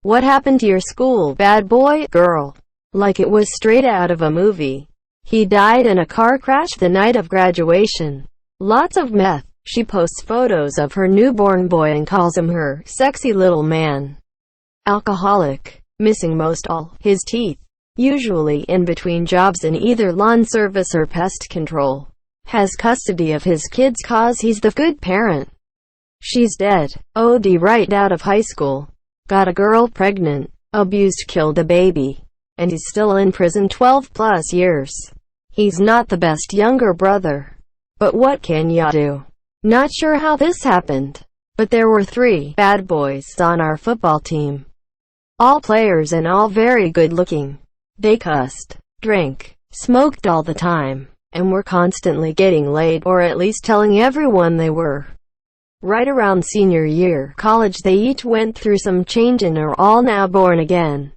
What happened to your school, bad boy, girl? Like it was straight out of a movie. He died in a car crash the night of graduation. Lots of meth. She posts photos of her newborn boy and calls him her sexy little man. Alcoholic. Missing most all his teeth. Usually in between jobs in either lawn service or pest control. Has custody of his kids cause he's the good parent. She's dead. OD right out of high school. Got a girl pregnant. Abused, killed a baby. And he's still in prison 12 plus years. He's not the best younger brother. But what can ya do? Not sure how this happened. But there were 3 bad boys on our football team. All players and all very good looking. They cussed, drank, smoked all the time, and were constantly getting laid, or at least telling everyone they were. Right around senior year college they each went through some change and are all now born again.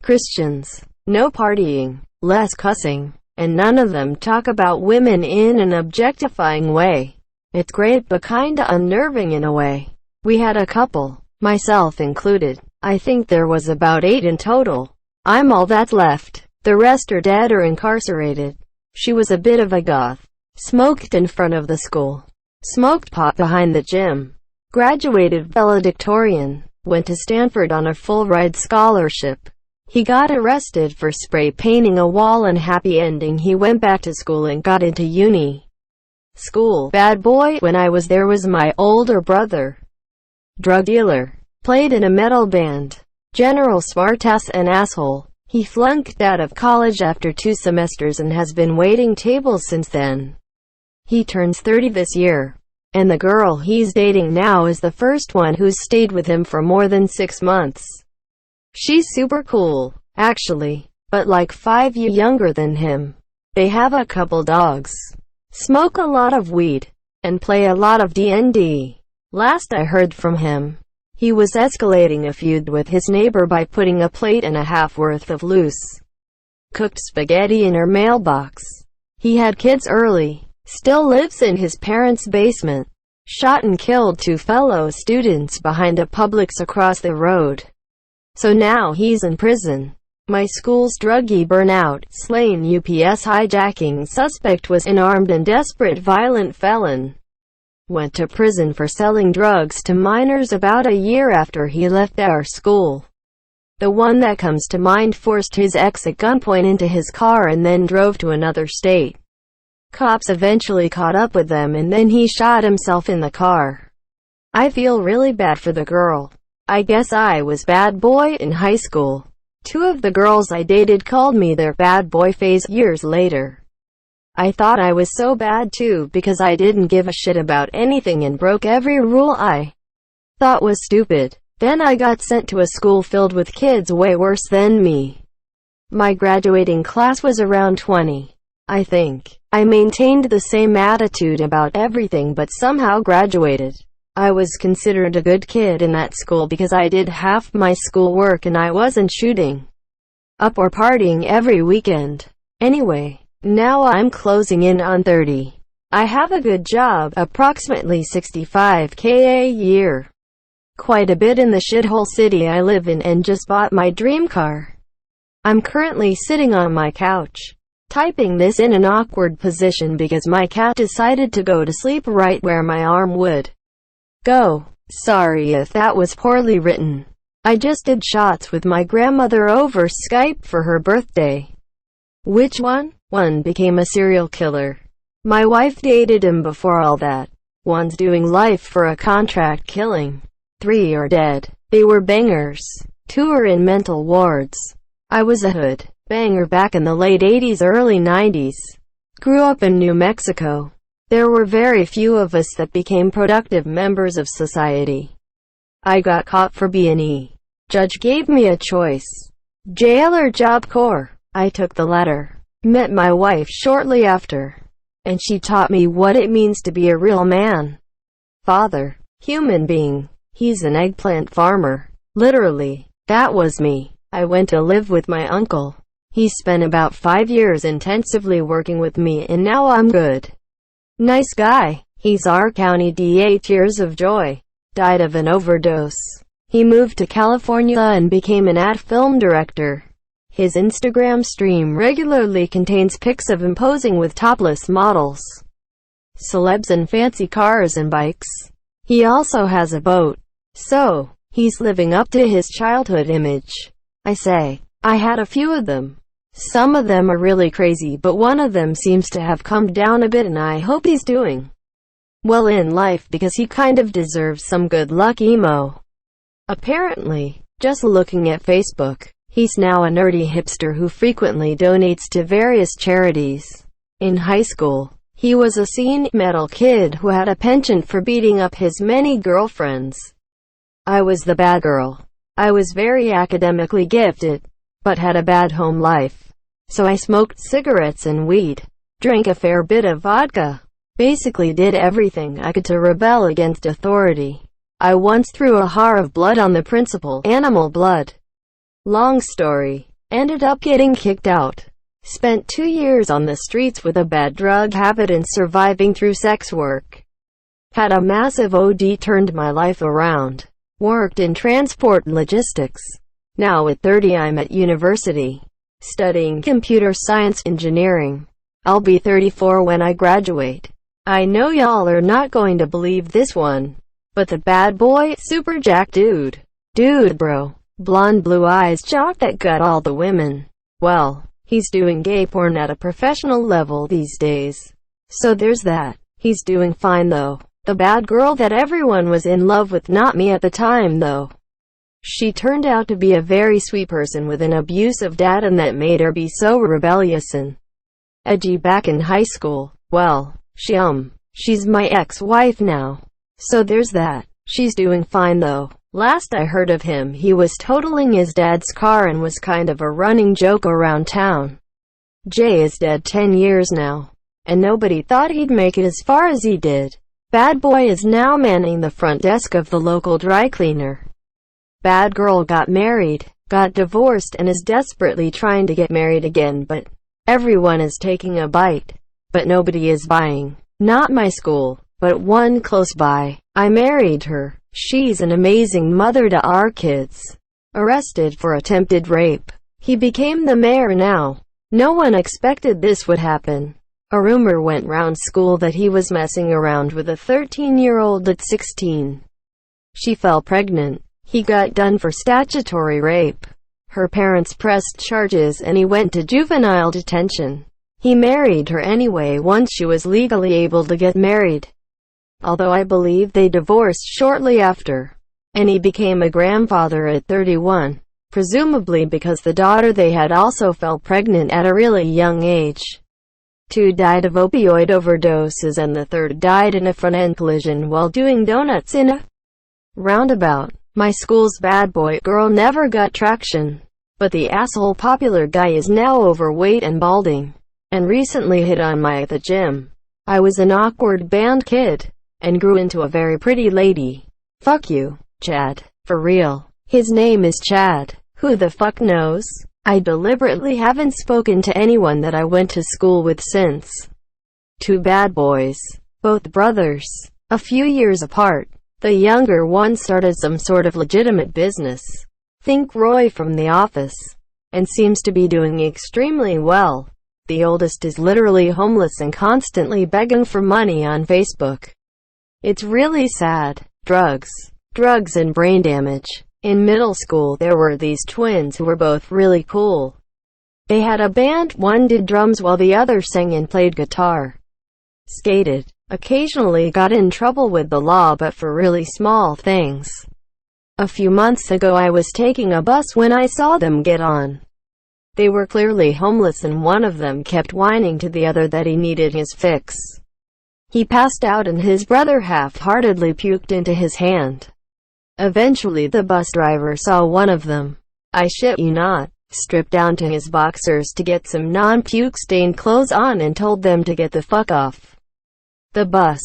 Christians. No partying, less cussing, and none of them talk about women in an objectifying way. It's great but kinda unnerving in a way. We had a couple, myself included. I think there was about 8 in total. I'm all that's left. The rest are dead or incarcerated. She was a bit of a goth. Smoked in front of the school. Smoked pot behind the gym. Graduated valedictorian. Went to Stanford on a full-ride scholarship. He got arrested for spray painting a wall, and happy ending, he went back to school and got into uni. School. Bad boy. When I was there was my older brother. Drug dealer. Played in a metal band. General smartass and asshole. He flunked out of college after 2 semesters and has been waiting tables since then. He turns 30 this year. And the girl he's dating now is the first one who's stayed with him for more than 6 months. She's super cool, actually, but like 5 years younger than him. They have a couple dogs. Smoke a lot of weed. And play a lot of D&D. Last I heard from him, he was escalating a feud with his neighbor by putting a plate and a half worth of loose cooked spaghetti in her mailbox. He had kids early. Still lives in his parents' basement. Shot and killed 2 fellow students behind a Publix across the road. So now he's in prison. My school's druggie burnout, slain UPS hijacking suspect was an armed and desperate violent felon. Went to prison for selling drugs to minors about a year after he left our school. The one that comes to mind forced his ex at gunpoint into his car and then drove to another state. Cops eventually caught up with them and then he shot himself in the car. I feel really bad for the girl. I guess I was bad boy in high school. 2 of the girls I dated called me their bad boy phase years later. I thought I was so bad too because I didn't give a shit about anything and broke every rule I thought was stupid. Then I got sent to a school filled with kids way worse than me. My graduating class was around 20. I think. I maintained the same attitude about everything but somehow graduated. I was considered a good kid in that school because I did half my schoolwork and I wasn't shooting up or partying every weekend. Anyway, now I'm closing in on 30. I have a good job, approximately $65K a year. Quite a bit in the shithole city I live in, and just bought my dream car. I'm currently sitting on my couch, typing this in an awkward position because my cat decided to go to sleep right where my arm would go. Sorry if that was poorly written. I just did shots with my grandmother over Skype for her birthday. Which one? One became a serial killer. My wife dated him before all that. One's doing life for a contract killing. 3 are dead. They were bangers. 2 are in mental wards. I was a hood banger back in the late 80s, early 90s. Grew up in New Mexico. There were very few of us that became productive members of society. I got caught for B&E. Judge gave me a choice. Jail or Job Corps. I took the latter. Met my wife shortly after, and she taught me what it means to be a real man. Father. Human being. He's an eggplant farmer. Literally. That was me. I went to live with my uncle. He spent about 5 years intensively working with me and now I'm good. Nice guy. He's our county DA. Tears of joy. Died of an overdose. He moved to California and became an ad film director. His Instagram stream regularly contains pics of him posing with topless models, celebs and fancy cars and bikes. He also has a boat. So, he's living up to his childhood image. I say, I had a few of them. Some of them are really crazy, but one of them seems to have calmed down a bit, and I hope he's doing well in life because he kind of deserves some good luck emo. Apparently, just looking at Facebook, he's now a nerdy hipster who frequently donates to various charities. In high school, he was a scene metal kid who had a penchant for beating up his many girlfriends. I was the bad girl. I was very academically gifted, but had a bad home life. So I smoked cigarettes and weed, drank a fair bit of vodka, basically did everything I could to rebel against authority. I once threw a jar of blood on the principal, animal blood. Long story. Ended up getting kicked out. Spent 2 years on the streets with a bad drug habit and surviving through sex work. Had a massive OD, turned my life around. Worked in transport logistics. Now at 30 I'm at university, studying computer science engineering. I'll be 34 when I graduate. I know y'all are not going to believe this one, but the bad boy, super jack dude, bro, blonde blue eyes jock that got all the women, well, he's doing gay porn at a professional level these days. So there's that. He's doing fine though. The bad girl that everyone was in love with, not me at the time though. She turned out to be a very sweet person with an abusive dad, and that made her be so rebellious and edgy back in high school. Well, she's my ex-wife now. So there's that. She's doing fine though. Last I heard of him, he was totaling his dad's car and was kind of a running joke around town. Jay is dead 10 years now, and nobody thought he'd make it as far as he did. Bad boy is now manning the front desk of the local dry cleaner. Bad girl got married, got divorced, and is desperately trying to get married again, but everyone is taking a bite. But nobody is buying. Not my school, but one close by. I married her. She's an amazing mother to our kids. Arrested for attempted rape. He became the mayor now. No one expected this would happen. A rumor went round school that he was messing around with a 13-year-old at 16. She fell pregnant. He got done for statutory rape. Her parents pressed charges and he went to juvenile detention. He married her anyway once she was legally able to get married. Although I believe they divorced shortly after. And he became a grandfather at 31. Presumably because the daughter they had also fell pregnant at a really young age. 2 died of opioid overdoses and the 3rd died in a front-end collision while doing donuts in a roundabout. My school's bad boy girl never got traction, but the asshole popular guy is now overweight and balding, and recently hit on my at the gym. I was an awkward band kid, and grew into a very pretty lady. Fuck you, Chad. For real. His name is Chad. Who the fuck knows? I deliberately haven't spoken to anyone that I went to school with since. 2 bad boys. Both brothers. A few years apart. The younger one started some sort of legitimate business. Think Roy from The Office. And seems to be doing extremely well. The oldest is literally homeless and constantly begging for money on Facebook. It's really sad. Drugs and brain damage. In middle school there were these twins who were both really cool. They had a band, one did drums while the other sang and played guitar. Skated. Occasionally got in trouble with the law, but for really small things. A few months ago I was taking a bus when I saw them get on. They were clearly homeless and one of them kept whining to the other that he needed his fix. He passed out and his brother half-heartedly puked into his hand. Eventually the bus driver saw one of them, I shit you not, strip down to his boxers to get some non-puke stained clothes on and told them to get the fuck off. The bus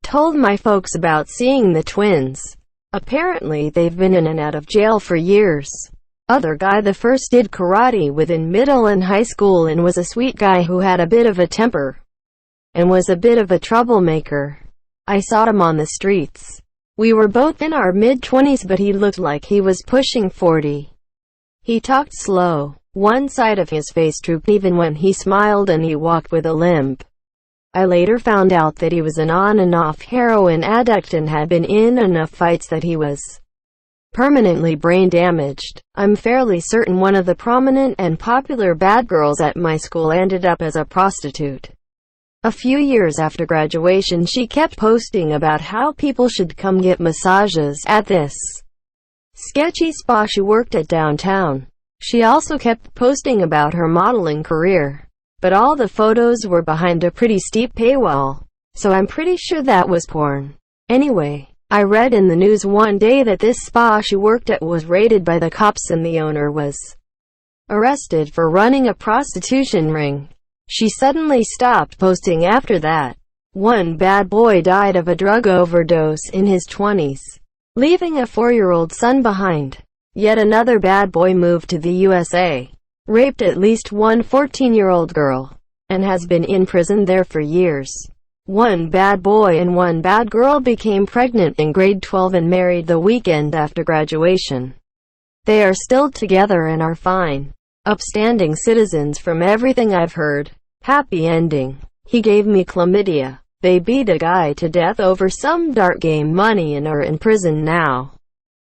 told my folks about seeing the twins. Apparently they've been in and out of jail for years. Other guy, the first did karate within middle and high school and was a sweet guy who had a bit of a temper and was a bit of a troublemaker. I saw him on the streets. We were both in our mid-20s, but he looked like he was pushing 40. He talked slow. One side of his face drooped even when he smiled, and he walked with a limp. I later found out that he was an on and off heroin addict and had been in enough fights that he was permanently brain damaged. I'm fairly certain one of the prominent and popular bad girls at my school ended up as a prostitute. A few years after graduation, she kept posting about how people should come get massages at this sketchy spa she worked at downtown. She also kept posting about her modeling career, but all the photos were behind a pretty steep paywall, so I'm pretty sure that was porn. Anyway, I read in the news one day that this spa she worked at was raided by the cops and the owner was arrested for running a prostitution ring. She suddenly stopped posting after that. One bad boy died of a drug overdose in his 20s, leaving a 4-year-old son behind. Yet another bad boy moved to the USA, raped at least one 14-year-old girl, and has been in prison there for years. One bad boy and one bad girl became pregnant in grade 12 and married the weekend after graduation. They are still together and are fine, upstanding citizens from everything I've heard. Happy ending. He gave me chlamydia. They beat a guy to death over some dart game money and are in prison now.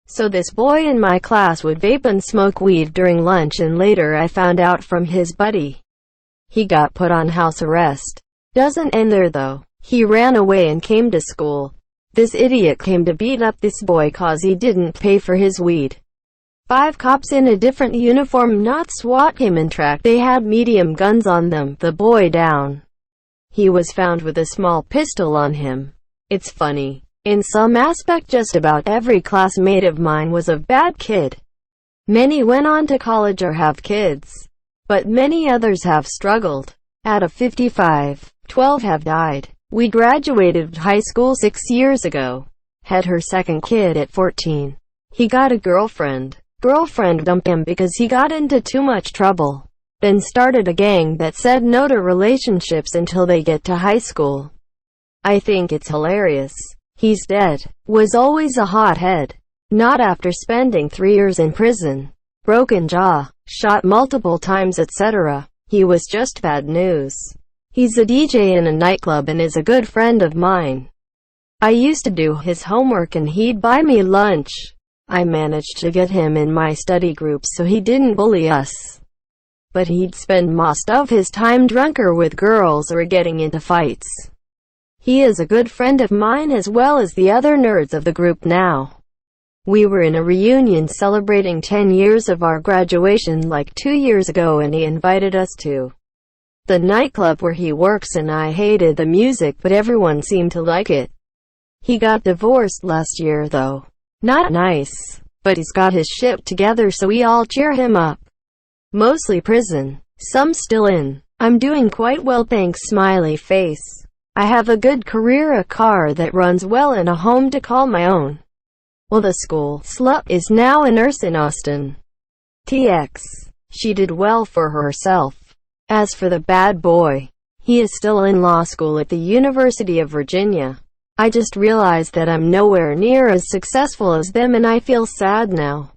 So this boy in my class would vape and smoke weed during lunch, and later I found out from his buddy he got put on house arrest. Doesn't end there though. He ran away and came to school. This idiot came to beat up this boy cause he didn't pay for his weed. 5 cops in a different uniform, not SWAT, came and tracked. They had medium guns on them. The boy down. He was found with a small pistol on him. It's funny. In some aspect, just about every classmate of mine was a bad kid. Many went on to college or have kids, but many others have struggled. Out of 55, 12 have died. We graduated high school 6 years ago. Had her second kid at 14. He got a girlfriend. Girlfriend dumped him because he got into too much trouble. Then started a gang that said no to relationships until they get to high school. I think it's hilarious. He's dead. Was always a hothead. Not after spending 3 years in prison. Broken jaw. Shot multiple times, etc. He was just bad news. He's a DJ in a nightclub and is a good friend of mine. I used to do his homework and he'd buy me lunch. I managed to get him in my study groups so he didn't bully us. But he'd spend most of his time drunk or with girls or getting into fights. He is a good friend of mine as well as the other nerds of the group now. We were in a reunion celebrating 10 years of our graduation like 2 years ago, and he invited us to the nightclub where he works, and I hated the music but everyone seemed to like it. He got divorced last year though. Not nice, but he's got his shit together so we all cheer him up. Mostly prison, some still in. I'm doing quite well thanks, smiley face. I have a good career, a car that runs well, and a home to call my own. Well, the school slut is now a nurse in Austin. TX. She did well for herself. As for the bad boy, he is still in law school at the University of Virginia. I just realized that I'm nowhere near as successful as them and I feel sad now.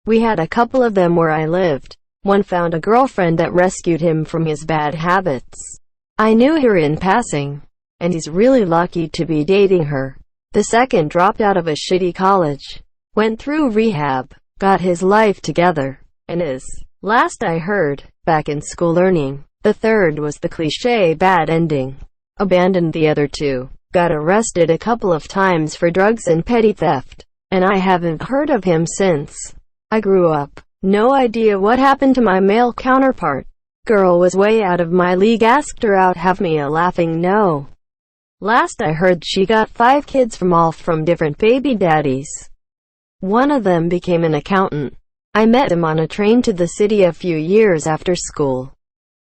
We had a couple of them where I lived. One found a girlfriend that rescued him from his bad habits. I knew her in passing, and he's really lucky to be dating her. The second dropped out of a shitty college, went through rehab, got his life together, and is, last I heard, back in school learning. The third was the cliché bad ending. Abandoned the other two. Got arrested a couple of times for drugs and petty theft, and I haven't heard of him since. I grew up. No idea what happened to my male counterpart. Girl was way out of my league, asked her out, have me a laughing no. Last I heard she got 5 kids from different baby daddies. One of them became an accountant. I met him on a train to the city a few years after school.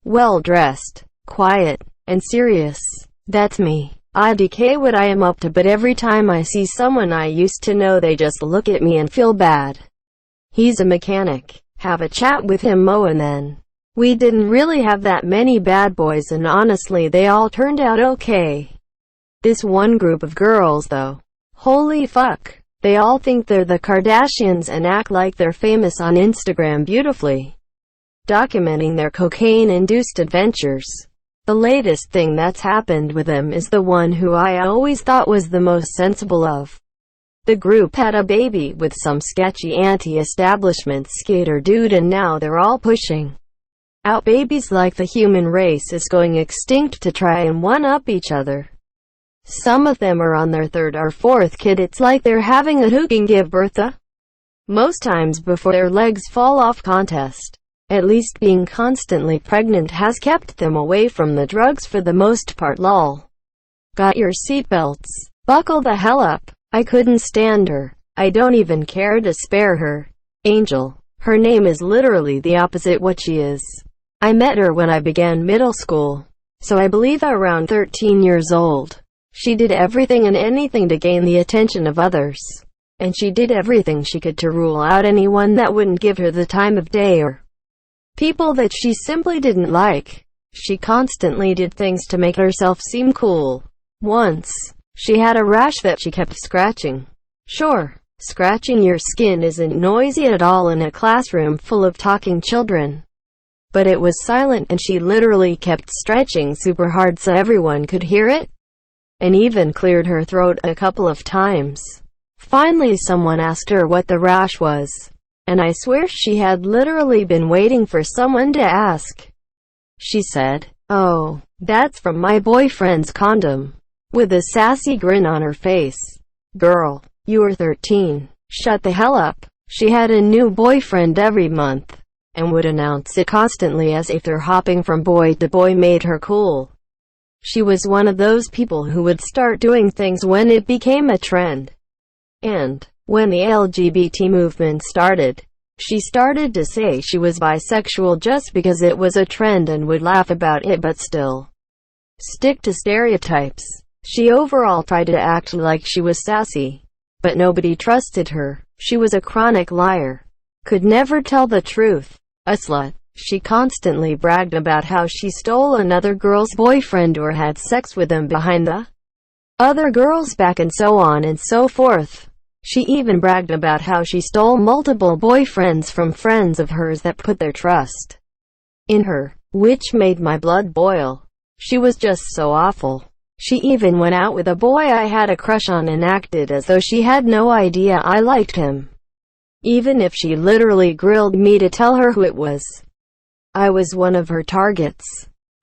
Well dressed, quiet, and serious. That's me. I decay what I am up to, but every time I see someone I used to know they just look at me and feel bad. He's a mechanic. Have a chat with him Mo, and then we didn't really have that many bad boys, and honestly they all turned out okay. This one group of girls though, Holy fuck. They all think they're the Kardashians and act like they're famous on Instagram beautifully, documenting their cocaine-induced adventures. The latest thing that's happened with them is the one who I always thought was the most sensible of. The group had a baby with some sketchy anti-establishment skater dude, and now they're all pushing out babies like the human race is going extinct to try and one-up each other. Some of them are on their third or fourth kid. It's like they're having a who can give birth most times before their legs fall off contest. At least being constantly pregnant has kept them away from the drugs for the most part. Lol. Got your seatbelts? Buckle the hell up. I couldn't stand her. I don't even care to spare her. Angel. Her name is literally the opposite what she is. I met her when I began middle school, so I believe around 13 years old. She did everything and anything to gain the attention of others, and she did everything she could to rule out anyone that wouldn't give her the time of day or people that she simply didn't like. She constantly did things to make herself seem cool. Once, she had a rash that she kept scratching. Sure, scratching your skin isn't noisy at all in a classroom full of talking children, but it was silent and she literally kept stretching super hard so everyone could hear it, and even cleared her throat a couple of times. Finally someone asked her what the rash was, and I swear she had literally been waiting for someone to ask. She said, "Oh, that's from my boyfriend's condom," with a sassy grin on her face. Girl, you were 13. Shut the hell up. She had a new boyfriend every month, and would announce it constantly as if their hopping from boy to boy made her cool. She was one of those people who would start doing things when it became a trend. And when the LGBT movement started, she started to say she was bisexual just because it was a trend and would laugh about it but still stick to stereotypes. She overall tried to act like she was sassy, but nobody trusted her. She was a chronic liar, could never tell the truth, a slut. She constantly bragged about how she stole another girl's boyfriend or had sex with him behind the other girl's back and so on and so forth. She even bragged about how she stole multiple boyfriends from friends of hers that put their trust in her, which made my blood boil. She was just so awful. She even went out with a boy I had a crush on and acted as though she had no idea I liked him, even if she literally grilled me to tell her who it was. I was one of her targets.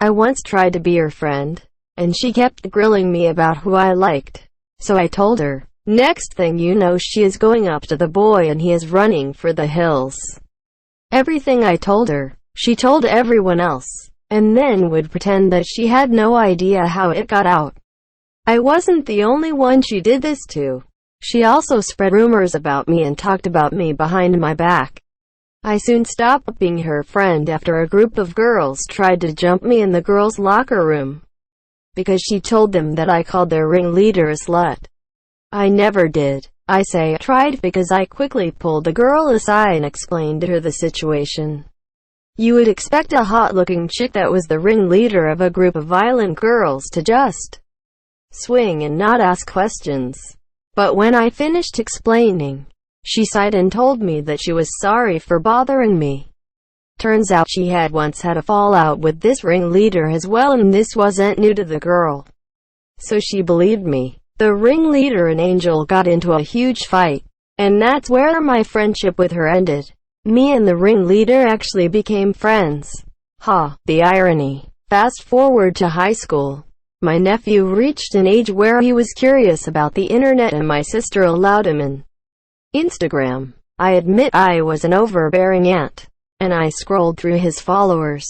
I once tried to be her friend, and she kept grilling me about who I liked. So I told her. Next thing you know, she is going up to the boy and he is running for the hills. Everything I told her, she told everyone else, and then would pretend that she had no idea how it got out. I wasn't the only one she did this to. She also spread rumors about me and talked about me behind my back. I soon stopped being her friend after a group of girls tried to jump me in the girls' locker room, because she told them that I called their ringleader a slut. I never did. I say I tried because I quickly pulled the girl aside and explained to her the situation. You would expect a hot-looking chick that was the ringleader of a group of violent girls to just swing and not ask questions. But when I finished explaining, she sighed and told me that she was sorry for bothering me. Turns out she had once had a fallout with this ringleader as well, and this wasn't new to the girl. So she believed me. The ringleader and Angel got into a huge fight, and that's where my friendship with her ended. Me and the ringleader actually became friends. Ha, the irony. Fast forward to high school. My nephew reached an age where he was curious about the internet and my sister allowed him in Instagram. I admit I was an overbearing aunt, and I scrolled through his followers.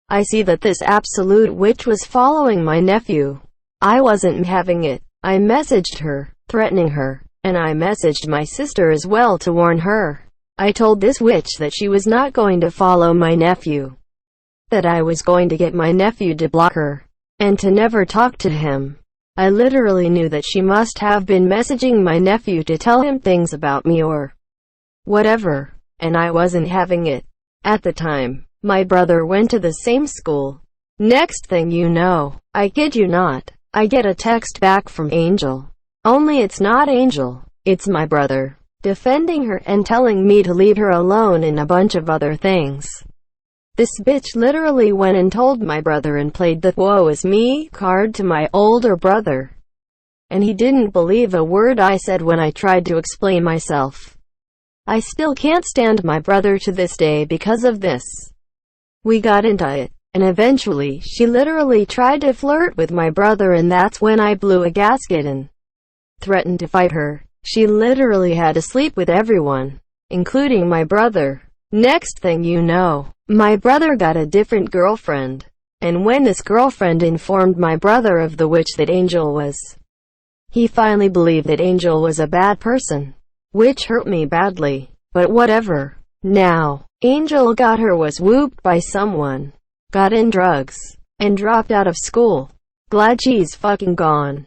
I see that this absolute witch was following my nephew. I wasn't having it. I messaged her, threatening her, and I messaged my sister as well to warn her. I told this witch that she was not going to follow my nephew, that I was going to get my nephew to block her, and to never talk to him. I literally knew that she must have been messaging my nephew to tell him things about me or whatever, and I wasn't having it. At the time, my brother went to the same school. Next thing you know, I kid you not, I get a text back from Angel. Only it's not Angel. It's my brother. Defending her and telling me to leave her alone and a bunch of other things. This bitch literally went and told my brother and played the woe is me card to my older brother. And he didn't believe a word I said when I tried to explain myself. I still can't stand my brother to this day because of this. We got into it, and eventually she literally tried to flirt with my brother, and that's when I blew a gasket and threatened to fight her. She literally had to sleep with everyone, including my brother. Next thing you know, my brother got a different girlfriend. And when this girlfriend informed my brother of the witch that Angel was, he finally believed that Angel was a bad person, which hurt me badly. But whatever. Now, Angel got her was whooped by someone, got in drugs, and dropped out of school. Glad she's fucking gone.